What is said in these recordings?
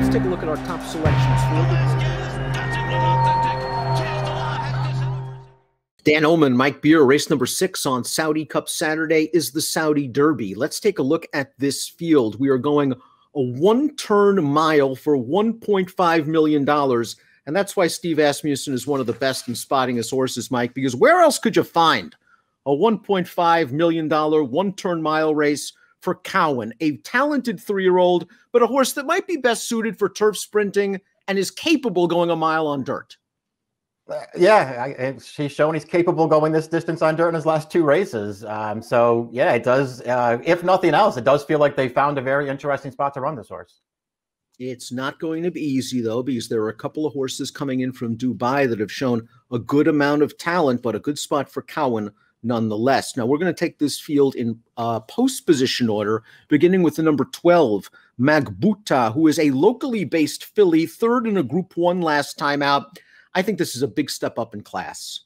Let's take a look at our top selections for Dan Illman, Mike Beer, race number 6 on Saudi Cup Saturday is the Saudi Derby. Let's take a look at this field. We are going a one-turn mile for $1.5 million. And that's why Steve Asmussen is one of the best in spotting his horses, Mike, because where else could you find a $1.5 million one-turn mile race for Cowan, a talented 3-year-old, but a horse that might be best suited for turf sprinting and is capable going a mile on dirt? Yeah, he's shown he's capable going this distance on dirt in his last 2 races. So, yeah, it does. If nothing else, it does feel like they found a very interesting spot to run this horse. It's not going to be easy, though, because there are a couple of horses coming in from Dubai that have shown a good amount of talent, but a good spot for Cowan nonetheless. Now, we're going to take this field in post-position order, beginning with the number 12, Magbuta, who is a locally based filly, 3rd in a Group 1 last time out. I think this is a big step up in class.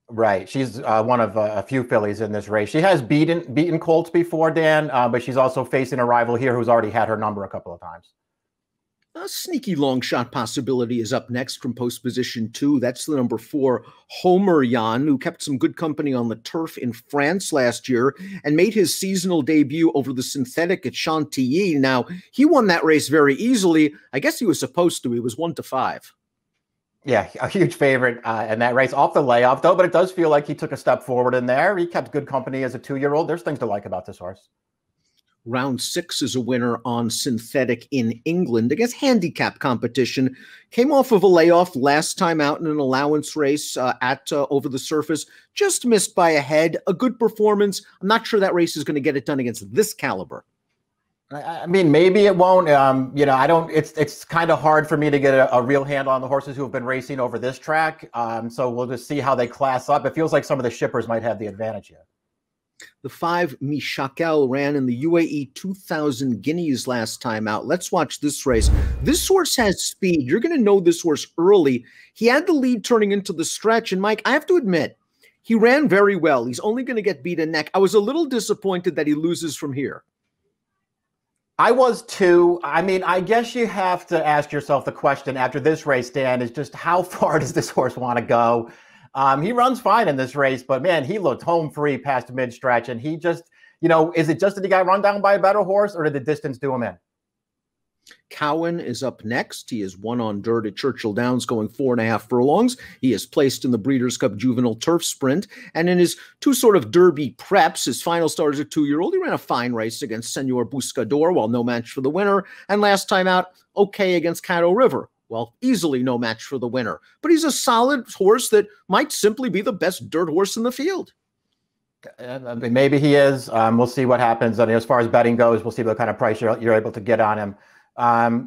Right. She's one of a few fillies in this race. She has beaten Colts before, Dan, but she's also facing a rival here who's already had her number a couple of times. A sneaky long shot possibility is up next from post position 2. That's the number 4, Homer Jan, who kept some good company on the turf in France last year and made his seasonal debut over the synthetic at Chantilly. Now, he won that race very easily. I guess he was supposed to. He was 1-5. Yeah, a huge favorite in that race off the layoff, though, but it does feel like he took a step forward in there. He kept good company as a 2-year-old. There's things to like about this horse. Round 6 is a winner on synthetic in England against handicap competition. Came off of a layoff last time out in an allowance race at over the surface. Just missed by a head. A good performance. I'm not sure that race is going to get it done against this caliber. I mean, maybe it won't. You know, I don't. It's kind of hard for me to get a real handle on the horses who have been racing over this track. So we'll just see how they class up. It feels like some of the shippers might have the advantage here. The 5, Mishakel, ran in the UAE 2000 Guineas last time out. Let's watch this race. This horse has speed. You're going to know this horse early. He had the lead turning into the stretch. And, Mike, I have to admit, he ran very well. He's only going to get beat a neck. I was a little disappointed that he loses from here. I was too. I mean, I guess you have to ask yourself the question after this race, Dan, is just how far does this horse want to go? He runs fine in this race, but man, he looked home free past mid-stretch, and he just, you know, is it just that he got run down by a better horse, or did the distance do him in? Cowan is up next. He is 1 on dirt at Churchill Downs, going 4.5 furlongs. He is placed in the Breeders' Cup Juvenile Turf Sprint. And in his 2 sort of Derby preps, his final start as a 2-year-old, he ran a fine race against Senor Buscador, while no match for the winner. And last time out, okay against Caddo River. Well, easily no match for the winner. But he's a solid horse that might simply be the best dirt horse in the field. I mean, maybe he is. We'll see what happens. I mean, as far as betting goes, we'll see what kind of price you're able to get on him.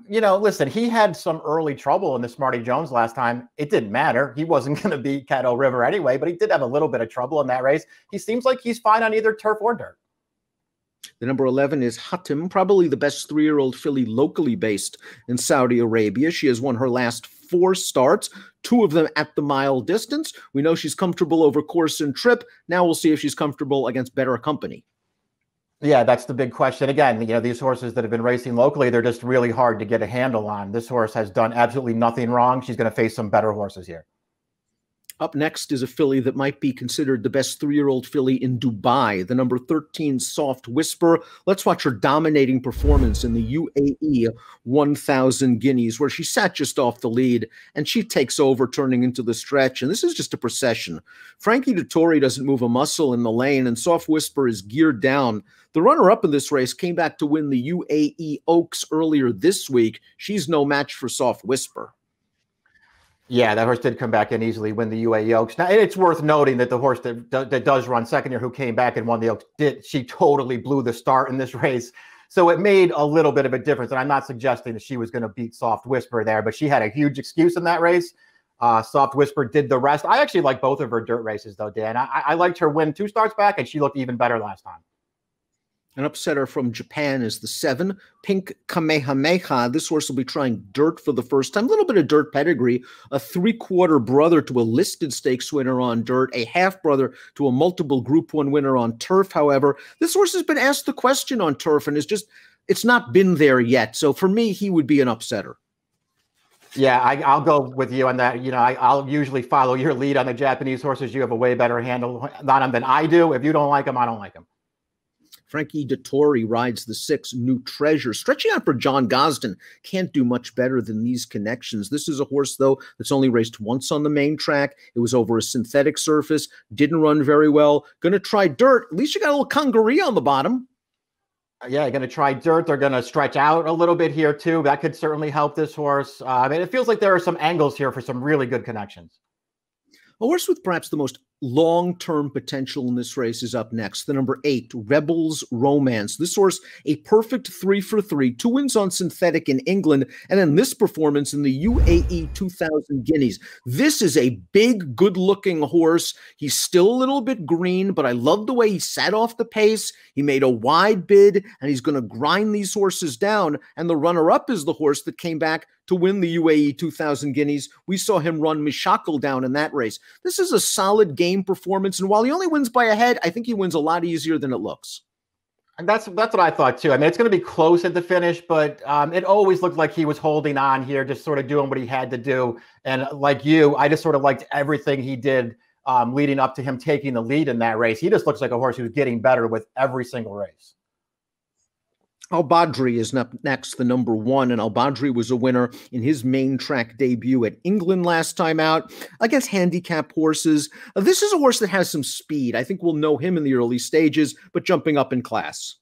You know, listen, he had some early trouble in the Smarty Jones last time. It didn't matter. He wasn't going to beat Caddo River anyway, but he did have a little bit of trouble in that race. He seems like he's fine on either turf or dirt. The number 11 is Hatim, probably the best 3-year-old filly locally based in Saudi Arabia. She has won her last 4 starts, 2 of them at the mile distance. We know she's comfortable over course and trip. Now we'll see if she's comfortable against better company. Yeah, that's the big question. Again, you know, these horses that have been racing locally, they're just really hard to get a handle on. This horse has done absolutely nothing wrong. She's going to face some better horses here. Up next is a filly that might be considered the best 3-year-old filly in Dubai, the number 13 Soft Whisper. Let's watch her dominating performance in the UAE 1000 Guineas, where she sat just off the lead, and she takes over, turning into the stretch. And this is just a procession. Frankie Dettori doesn't move a muscle in the lane, and Soft Whisper is geared down. The runner-up in this race came back to win the UAE Oaks earlier this week. She's no match for Soft Whisper. Yeah, that horse did come back and easily win the UAE Oaks. Now, it's worth noting that the horse that does run second here, who came back and won the Oaks, she totally blew the start in this race. So it made a little bit of a difference. And I'm not suggesting that she was going to beat Soft Whisper there, but she had a huge excuse in that race. Soft Whisper did the rest. I actually like both of her dirt races, though, Dan. I liked her win 2 starts back, and she looked even better last time. An upsetter from Japan is the 7, Pink Kamehameha. This horse will be trying dirt for the first time. A little bit of dirt pedigree. A 3/4 brother to a listed stakes winner on dirt. A half brother to a multiple Group 1 winner on turf. However, this horse has been asked the question on turf and is just it's not been there yet. So for me, he would be an upsetter. Yeah, I'll go with you on that. You know, I'll usually follow your lead on the Japanese horses. You have a way better handle on them than I do. If you don't like them, I don't like them. Frankie Dettori rides the 6 New Treasure. Stretching out for John Gosden. Can't do much better than these connections. This is a horse, though, that's only raced once on the main track. It was over a synthetic surface. Didn't run very well. Going to try dirt. At least you got a little congaree on the bottom. Yeah, going to try dirt. They're going to stretch out a little bit here, too. That could certainly help this horse. I mean, it feels like there are some angles here for some really good connections. A horse with perhaps the most long-term potential in this race is up next. The number 8, Rebels Romance. This horse, a perfect 3 for 3, 2 wins on synthetic in England, and then this performance in the UAE 2000 Guineas. This is a big, good-looking horse. He's still a little bit green, but I love the way he sat off the pace. He made a wide bid, and he's going to grind these horses down, and the runner-up is the horse that came back to win the UAE 2000 Guineas. We saw him run Mishakal down in that race. This is a solid game performance, and while he only wins by a head, I think he wins a lot easier than it looks. And that's what I thought too. I mean, it's going to be close at the finish, but it always looked like he was holding on here, just sort of doing what he had to do. And like you, I just sort of liked everything he did leading up to him taking the lead in that race. He just looks like a horse who's getting better with every single race. Al-Badri is up next, the number 1, and Al-Badri was a winner in his main track debut at England last time out against handicap horses. This is a horse that has some speed. I think we'll know him in the early stages, but jumping up in class.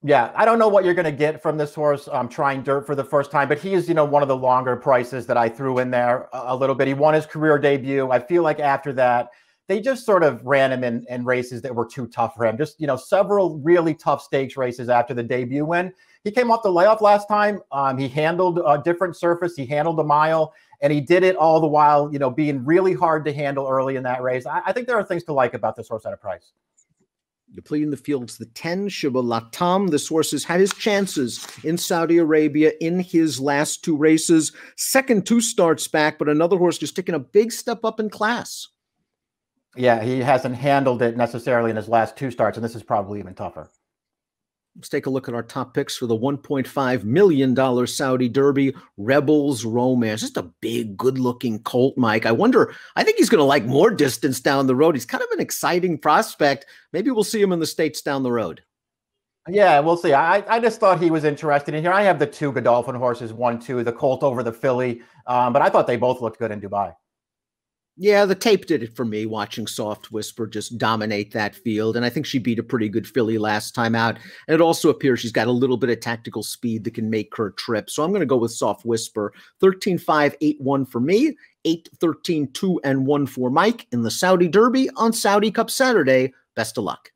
Yeah, I don't know what you're going to get from this horse. I'm trying dirt for the first time, but he is, you know, one of the longer prices that I threw in there a little bit. He won his career debut. I feel like after that, they just sort of ran him in races that were too tough for him. Just, you know, several really tough stakes races after the debut win. He came off the layoff last time. He handled a different surface. He handled a mile, and he did it all the while, you know, being really hard to handle early in that race. I think there are things to like about this horse at a price. Depleting the fields, the 10, Shibalatam. This horse has had his chances in Saudi Arabia in his last 2 races. Second 2 starts back, but another horse just taking a big step up in class. Yeah, he hasn't handled it necessarily in his last 2 starts, and this is probably even tougher. Let's take a look at our top picks for the $1.5 million Saudi Derby. Rebels Romance. Just a big, good-looking colt, Mike. I think he's going to like more distance down the road. He's kind of an exciting prospect. Maybe we'll see him in the States down the road. Yeah, we'll see. I just thought he was interested in here. I have the 2 Godolphin horses, 1, 2, the colt over the filly, but I thought they both looked good in Dubai. Yeah, the tape did it for me, watching Soft Whisper just dominate that field. And I think she beat a pretty good filly last time out. And it also appears she's got a little bit of tactical speed that can make her trip. So I'm going to go with Soft Whisper. 13-5-8-1 for me. 8-13-2-1 for Mike in the Saudi Derby on Saudi Cup Saturday. Best of luck.